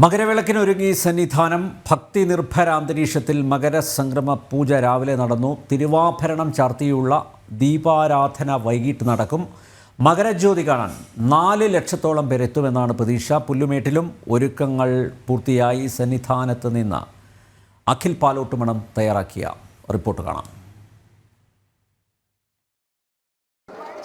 മകരവിളക്കിനൊരുങ്ങി സന്നിധാനം. ഭക്തി നിർഭരാന്തരീക്ഷത്തിൽ മകരസംക്രമ പൂജ രാവിലെ നടന്നു. തിരുവാഭരണം ചാർത്തിയുള്ള ദീപാരാധന വൈകിട്ട് നടക്കും. മകരജ്യോതി കാണാൻ 4 ലക്ഷത്തോളം പേർ എത്തുമെന്നാണ് പ്രതീക്ഷ. പുല്ലുമേട്ടിലും ഒരുക്കങ്ങൾ പൂർത്തിയായി. സന്നിധാനത്ത് നിന്ന് അഖിൽ പാലോട്ടുമണം തയ്യാറാക്കിയ റിപ്പോർട്ട് കാണാം.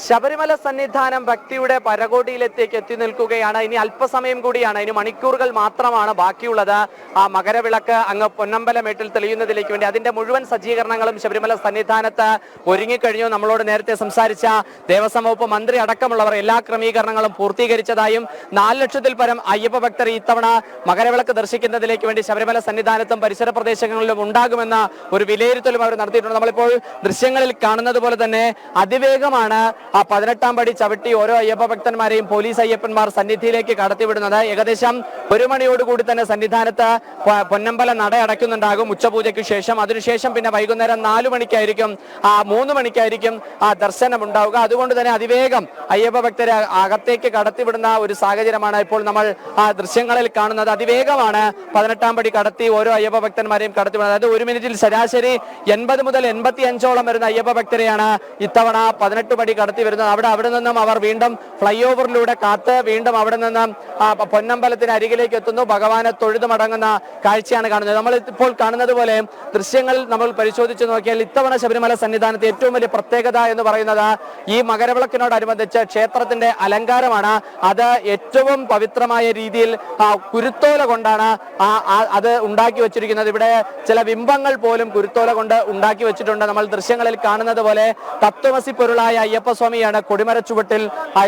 ശബരിമല സന്നിധാനം ഭക്തിയുടെ പരകോടിയിലേക്ക് എത്തി നിൽക്കുകയാണ്. ഇനി അല്പസമയം കൂടിയാണ്, ഇനി മണിക്കൂറുകൾ മാത്രമാണ് ബാക്കിയുള്ളത്. ആ മകരവിളക്ക് അങ്ങ് പൊന്നമ്പലമേട്ടിൽ തെളിയുന്നതിലേക്ക് വേണ്ടി അതിന്റെ മുഴുവൻ സജ്ജീകരണങ്ങളും ശബരിമല സന്നിധാനത്ത് ഒരുങ്ങിക്കഴിഞ്ഞു. നമ്മളോട് നേരത്തെ സംസാരിച്ച ദേവസ്വം വകുപ്പ് മന്ത്രി അടക്കമുള്ളവർ എല്ലാ ക്രമീകരണങ്ങളും പൂർത്തീകരിച്ചതായും 4 ലക്ഷത്തിൽ പരം അയ്യപ്പ ഭക്തർ ഇത്തവണ മകരവിളക്ക് ദർശിക്കുന്നതിലേക്ക് വേണ്ടി ശബരിമല സന്നിധാനത്തും പരിസര പ്രദേശങ്ങളിലും ഉണ്ടാകുമെന്ന ഒരു വിലയിരുത്തലും അവർ നടത്തിയിട്ടുണ്ട്. നമ്മളിപ്പോൾ ദൃശ്യങ്ങളിൽ കാണുന്നത് പോലെ തന്നെ അതിവേഗമാണ് ആ 18-ാം പടി ചവിട്ടി ഓരോ അയ്യപ്പ ഭക്തന്മാരെയും പോലീസ് അയ്യപ്പന്മാർ സന്നിധിയിലേക്ക് കടത്തിവിടുന്നത്. ഏകദേശം 1 മണിയോടുകൂടി തന്നെ സന്നിധാനത്ത് പൊന്നമ്പല നട അടയ്ക്കുന്നുണ്ടാകും ഉച്ചപൂജയ്ക്ക് ശേഷം. അതിനുശേഷം പിന്നെ വൈകുന്നേരം 4 മണിക്കായിരിക്കും 3 മണിക്കായിരിക്കും ആ ദർശനം ഉണ്ടാവുക. അതുകൊണ്ട് തന്നെ അതിവേഗം അയ്യപ്പ ഭക്തരെ അകത്തേക്ക് കടത്തിവിടുന്ന ഒരു സാഹചര്യമാണ് ഇപ്പോൾ നമ്മൾ ആ ദൃശ്യങ്ങളിൽ കാണുന്നത്. അതിവേഗമാണ് 18-ാം പടി കടത്തി ഓരോ അയ്യപ്പ ഭക്തന്മാരെയും കടത്തിവിടുന്നത്. അതായത് 1 മിനിറ്റിൽ ശരാശരി 80 മുതൽ 85ഓളം വരുന്ന അയ്യപ്പ ഭക്തരെയാണ് ഇത്തവണ 18 പടി കടത്തി വരുന്നത്. അവിടെ നിന്നും അവർ വീണ്ടും ഫ്ലൈ ഓവറിലൂടെ കാത്ത് വീണ്ടും അവിടെ നിന്നും പൊന്നമ്പലത്തിന് അരികിലേക്ക് എത്തുന്നു. ഭഗവാനെ തൊഴുതു മടങ്ങുന്ന കാഴ്ചയാണ് കാണുന്നത്. നമ്മൾ ഇപ്പോൾ കാണുന്നത് പോലെ ദൃശ്യങ്ങൾ നമ്മൾ പരിശോധിച്ച് നോക്കിയാൽ ഇത്തവണ ശബരിമല സന്നിധാനത്ത് ഏറ്റവും വലിയ പ്രത്യേകത എന്ന് പറയുന്നത് ഈ മകരവിളക്കിനോടനുബന്ധിച്ച് ക്ഷേത്രത്തിന്റെ അലങ്കാരമാണ്. അത് ഏറ്റവും പവിത്രമായ രീതിയിൽ കുരുത്തോല കൊണ്ടാണ് അത് ഉണ്ടാക്കി വെച്ചിരിക്കുന്നത്. ഇവിടെ ചില ബിംബങ്ങൾ പോലും കുരുത്തോല കൊണ്ട് ഉണ്ടാക്കി വെച്ചിട്ടുണ്ട്. നമ്മൾ ദൃശ്യങ്ങളിൽ കാണുന്നത് പോലെ തത്വമസി പൊരുളായ അയ്യപ്പസ്വാമിയാണ് കൊടിമര ചുവട്ടിൽ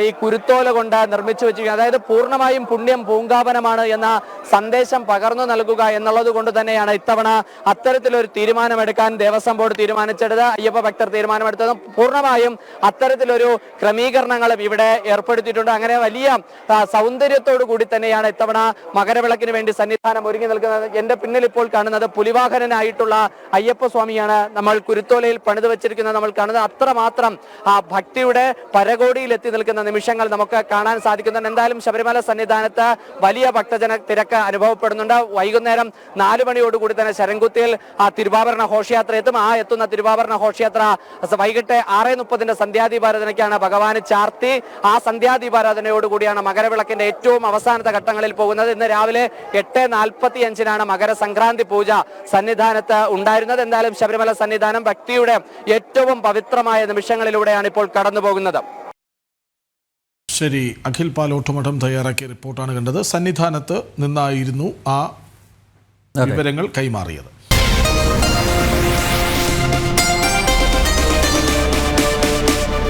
ഈ കുരുത്തോല കൊണ്ട് നിർമ്മിച്ചു വെച്ചിരിക്കുന്നത്. അതായത് പൂർണ്ണമായും പുണ്യം പൂങ്കാവനമാണ് എന്ന സന്ദേശം പകർന്നു നൽകുക എന്നുള്ളത് കൊണ്ട് തന്നെയാണ് ഇത്തവണ അത്തരത്തിലൊരു തീരുമാനമെടുക്കാൻ ദേവസ്വം ബോർഡ് തീരുമാനിച്ചത്. അയ്യപ്പ ഭക്തർ തീരുമാനമെടുത്തത് പൂർണ്ണമായും അത്തരത്തിലൊരു ക്രമീകരണങ്ങളും ഇവിടെ ഏർപ്പെടുത്തിയിട്ടുണ്ട്. അങ്ങനെ വലിയ സൗന്ദര്യത്തോടു കൂടി തന്നെയാണ് ഇത്തവണ മകരവിളക്കിന് വേണ്ടി സന്നിധാനം ഒരുങ്ങി നിൽക്കുന്നത്. എന്റെ പിന്നിൽ ഇപ്പോൾ കാണുന്നത് പുലിവാഹനനായിട്ടുള്ള അയ്യപ്പസ്വാമിയാണ് നമ്മൾ കുരുത്തോലയിൽ പണിത് വെച്ചിരിക്കുന്നത്. നമ്മൾ കാണുന്നത് അത്രമാത്രം ഭക്തിയുടെ പരകോടിയിൽ എത്തി നിൽക്കുന്ന നിമിഷങ്ങൾ നമുക്ക് കാണാൻ സാധിക്കുന്നുണ്ട്. എന്തായാലും ശബരിമല സന്നിധാനത്ത് വലിയ ഭക്തജന തിരക്ക് അനുഭവപ്പെടുന്നുണ്ട്. വൈകുന്നേരം 4 മണിയോടുകൂടി തന്നെ ശരംകുത്തിയിൽ തിരുവാഭരണ ഘോഷയാത്ര എത്തും. എത്തുന്ന തിരുവാഭരണ ഘോഷയാത്ര വൈകിട്ട് 6:30 സന്ധ്യാദീപാരാധനയ്ക്കാണ് ഭഗവാന് ചാർത്തി. ആ സന്ധ്യാദീപാരാധനയോടുകൂടിയാണ് മകരവിളക്കിന്റെ ഏറ്റവും അവസാനത്തെ ഘട്ടങ്ങളിൽ പോകുന്നത്. ഇന്ന് രാവിലെ 8:45 മകരസംക്രാന്തി പൂജ സന്നിധാനത്ത് ഉണ്ടായിരുന്നത്. എന്തായാലും ശബരിമല സന്നിധാനം ഭക്തിയുടെ ഏറ്റവും പവിത്രമായ നിമിഷങ്ങളിലൂടെയാണ് ഇപ്പോൾ കടന്നു പോകുന്നത്. ശരി, അഖിൽ പാലോട്ടുമഠം തയ്യാറാക്കിയ റിപ്പോർട്ടാണ് കണ്ടത്. സന്നിധാനത്ത് നിന്നായിരുന്നു ആ വിവരങ്ങൾ കൈമാറിയത്.